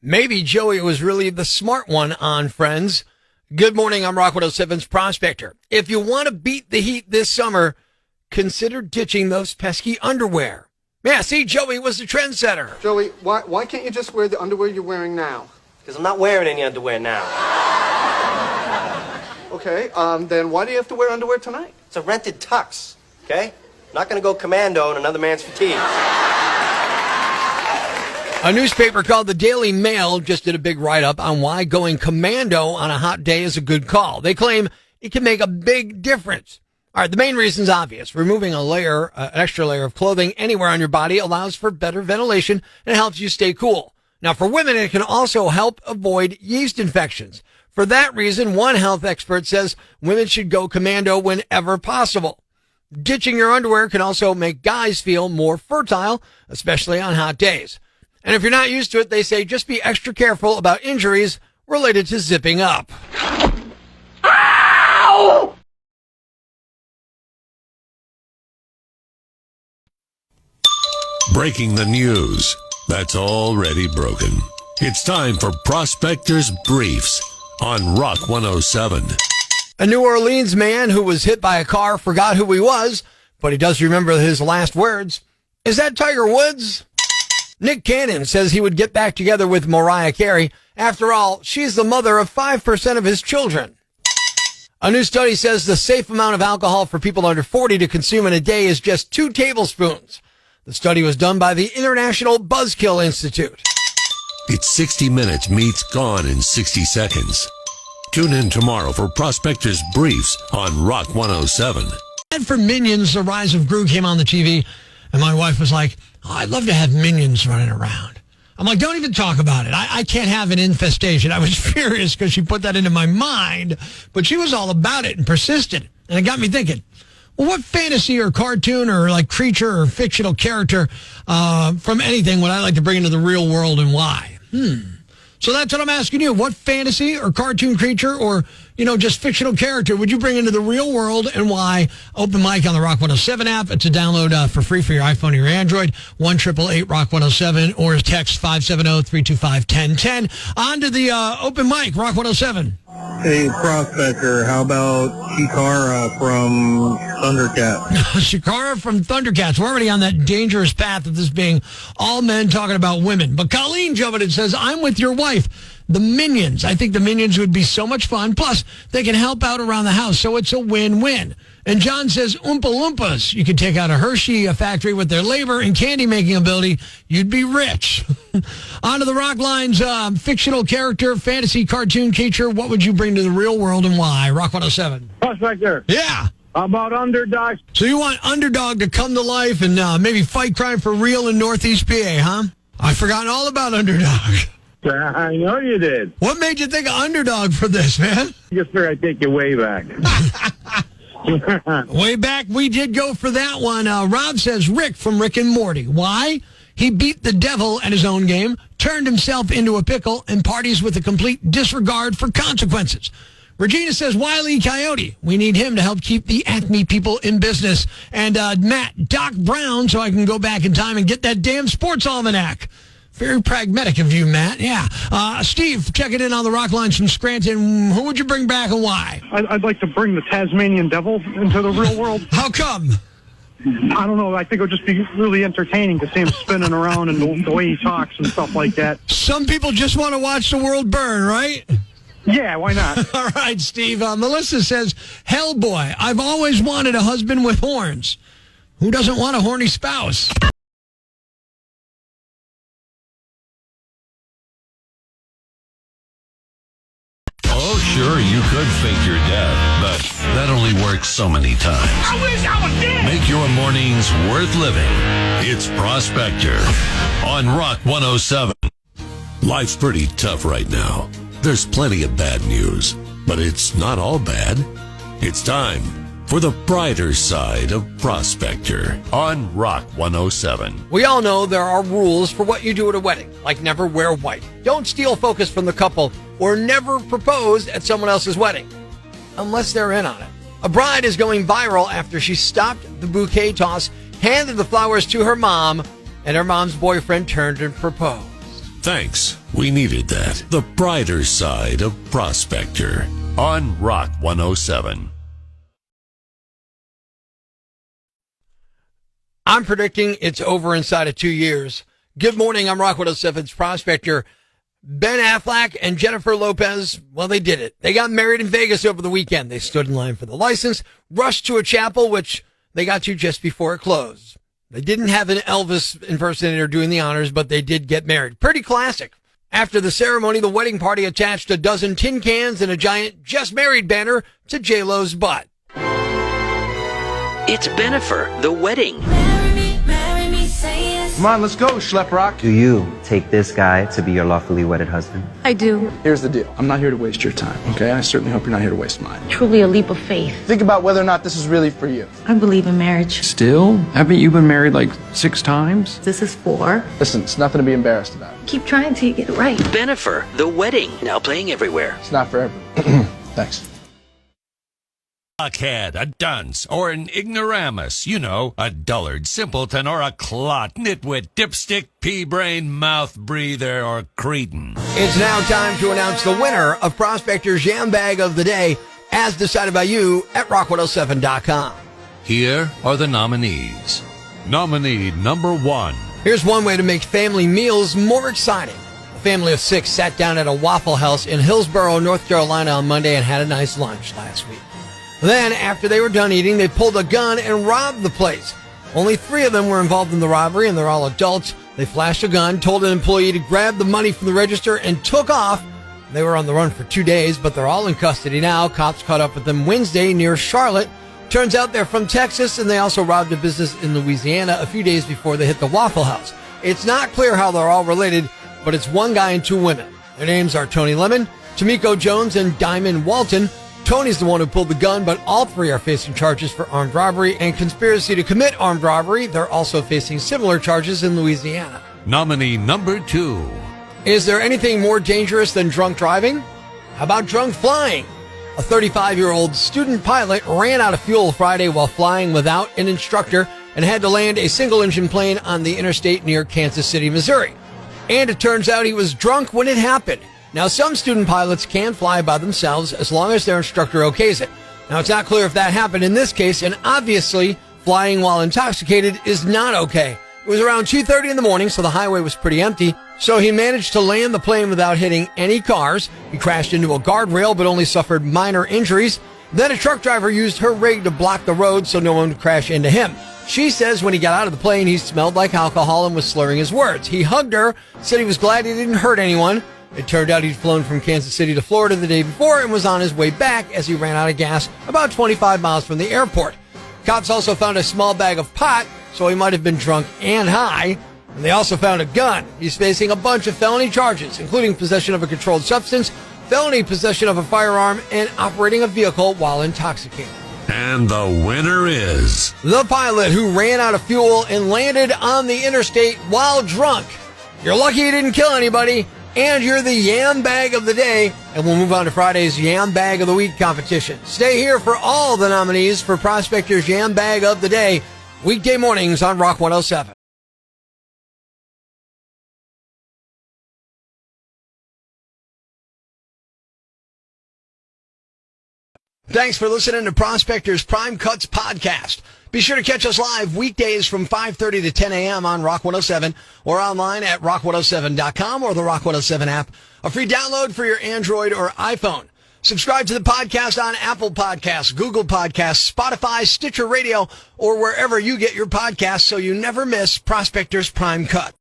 Maybe Joey was really the smart one on Friends. Good morning, I'm Rock 107's Prospector. If you want to beat the heat this summer, consider ditching those pesky underwear. Yeah, see, Joey was the trendsetter. Joey, why can't you just wear the underwear you're wearing now? Because I'm not wearing any underwear now. Okay, then why do you have to wear underwear tonight? It's a rented tux, okay? I'm not going to go commando in another man's fatigues. A newspaper called the Daily Mail just did a big write-up on why going commando on a hot day is a good call. They claim it can make a big difference. All right, the main reason is obvious. Removing an extra layer of clothing anywhere on your body allows for better ventilation and helps you stay cool. Now, for women, it can also help avoid yeast infections. For that reason, one health expert says women should go commando whenever possible. Ditching your underwear can also make guys feel more fertile, especially on hot days. And if you're not used to it, they say just be extra careful about injuries related to zipping up. Ow! Breaking the news that's already broken. It's time for Prospector's Briefs on Rock 107. A New Orleans man who was hit by a car forgot who he was, but he does remember his last words. Is that Tiger Woods? Nick Cannon says he would get back together with Mariah Carey. After all, she's the mother of 5% of his children. A new study says the safe amount of alcohol for people under 40 to consume in a day is just 2 tablespoons. The study was done by the International Buzzkill Institute. It's 60 Minutes meets Gone in 60 Seconds. Tune in tomorrow for Prospector's Briefs on Rock 107. And for Minions, The Rise of Gru came on the TV, and my wife was like, I'd love to have minions running around. I'm like, don't even talk about it. I can't have an infestation. I was furious because she put that into my mind, but she was all about it and persisted. And it got me thinking, well, what fantasy or cartoon or like creature or fictional character from anything would I like to bring into the real world and why? So that's what I'm asking you. What fantasy or cartoon creature or, just fictional character would you bring into the real world and why? Open mic on the Rock 107 app. It's a download for free for your iPhone or your Android. 1-888-ROCK-107 or text 570-325-1010. On to the open mic, Rock 107. Hey, Prospector, how about Chikara from Thundercats? Chikara from Thundercats. We're already on that dangerous path of this being all men talking about women. But Colleen jumping in says, I'm with your wife. The Minions. I think the Minions would be so much fun. Plus, they can help out around the house, so it's a win-win. And John says, Oompa Loompas. You could take out a Hershey factory with their labor and candy-making ability. You'd be rich. On to the Rock Lines. Fictional character, fantasy cartoon creature. What would you bring to the real world and why? Rock 107. Prospector. Yeah. How about Underdog? So you want Underdog to come to life and maybe fight crime for real in Northeast PA, huh? I've forgotten all about Underdog. I know you did. What made you think of Underdog for this, man? Just figured I'd take you way back. Way back, we did go for that one. Rob says Rick from Rick and Morty. Why? He beat the devil at his own game, turned himself into a pickle, and parties with a complete disregard for consequences. Regina says Wile E. Coyote. We need him to help keep the Acme people in business. And Matt, Doc Brown, so I can go back in time and get that damn sports almanac. Very pragmatic of you, Matt. Yeah. Steve, checking in on the Rock Lines from Scranton. Who would you bring back and why? I'd like to bring the Tasmanian Devil into the real world. How come? I don't know. I think it would just be really entertaining to see him spinning around and the way he talks and stuff like that. Some people just want to watch the world burn, right? Yeah, why not? All right, Steve. Melissa says, Hellboy, I've always wanted a husband with horns. Who doesn't want a horny spouse? Oh, sure, you could fake your death, but that only works so many times. I wish I was dead! Make your mornings worth living. It's Prospector on Rock 107. Life's pretty tough right now. There's plenty of bad news, but it's not all bad. It's time for the brighter side of Prospector on Rock 107. We all know there are rules for what you do at a wedding, like never wear white, don't steal focus from the couple, or never propose at someone else's wedding, unless they're in on it. A bride is going viral after she stopped the bouquet toss, handed the flowers to her mom, and her mom's boyfriend turned and proposed. Thanks. We needed that. The brighter side of Prospector on Rock 107. I'm predicting it's over inside of 2 years. Good morning. I'm Rock 107's Prospector. Ben Affleck and Jennifer Lopez, well, they did it. They got married in Vegas over the weekend. They stood in line for the license, rushed to a chapel, which they got to just before it closed. They didn't have an Elvis impersonator doing the honors, but they did get married. Pretty classic. After the ceremony, the wedding party attached a dozen tin cans and a giant "Just Married" banner to J-Lo's butt. It's Benifer, the wedding. Come on, let's go, Schlep Rock. Do you take this guy to be your lawfully wedded husband? I do. Here's the deal. I'm not here to waste your time, okay? I certainly hope you're not here to waste mine. Truly a leap of faith. Think about whether or not this is really for you. I believe in marriage. Still? Haven't you been married like 6 times? This is 4. Listen, it's nothing to be embarrassed about. Keep trying till you get it right. Benifer, the wedding. Now playing everywhere. It's not for everyone. Thanks. A cad, a dunce, or an ignoramus. You know, a dullard, simpleton, or a clot, nitwit, dipstick, pea-brain, mouth breather, or cretin. It's now time to announce the winner of Prospector's Yambag of the Day, as decided by you at rock107.com. Here are the nominees. Nominee number 1. Here's one way to make family meals more exciting. A family of 6 sat down at a Waffle House in Hillsborough, North Carolina on Monday and had a nice lunch last week. Then, after they were done eating, they pulled a gun and robbed the place. Only 3 of them were involved in the robbery, and they're all adults. They flashed a gun, told an employee to grab the money from the register, and took off. They were on the run for 2 days, but they're all in custody now. Cops caught up with them Wednesday near Charlotte. Turns out they're from Texas, and they also robbed a business in Louisiana a few days before they hit the Waffle House. It's not clear how they're all related, but it's one guy and 2 women. Their names are Tony Lemon, Tamiko Jones, and Diamond Walton. Tony's the one who pulled the gun, but all 3 are facing charges for armed robbery and conspiracy to commit armed robbery. They're also facing similar charges in Louisiana. Nominee number 2. Is there anything more dangerous than drunk driving? How about drunk flying? A 35-year-old student pilot ran out of fuel Friday while flying without an instructor and had to land a single-engine plane on the interstate near Kansas City, Missouri. And it turns out he was drunk when it happened. Now, some student pilots can fly by themselves as long as their instructor okays it. Now, it's not clear if that happened in this case, and obviously, flying while intoxicated is not okay. It was around 2:30 in the morning, so the highway was pretty empty. So he managed to land the plane without hitting any cars. He crashed into a guardrail, but only suffered minor injuries. Then a truck driver used her rig to block the road so no one would crash into him. She says when he got out of the plane, he smelled like alcohol and was slurring his words. He hugged her, said he was glad he didn't hurt anyone. It turned out he'd flown from Kansas City to Florida the day before and was on his way back as he ran out of gas about 25 miles from the airport. Cops also found a small bag of pot, so he might have been drunk and high. And they also found a gun. He's facing a bunch of felony charges, including possession of a controlled substance, felony possession of a firearm, and operating a vehicle while intoxicated. And the winner is the pilot who ran out of fuel and landed on the interstate while drunk. You're lucky you didn't kill anybody. And you're the Yam Bag of the Day. And we'll move on to Friday's Yam Bag of the Week competition. Stay here for all the nominees for Prospector's Yam Bag of the Day, weekday mornings on Rock 107. Thanks for listening to Prospector's Prime Cuts podcast. Be sure to catch us live weekdays from 5:30 to 10 a.m. on Rock 107 or online at rock107.com or the Rock 107 app, a free download for your Android or iPhone. Subscribe to the podcast on Apple Podcasts, Google Podcasts, Spotify, Stitcher Radio, or wherever you get your podcasts so you never miss Prospector's Prime Cut.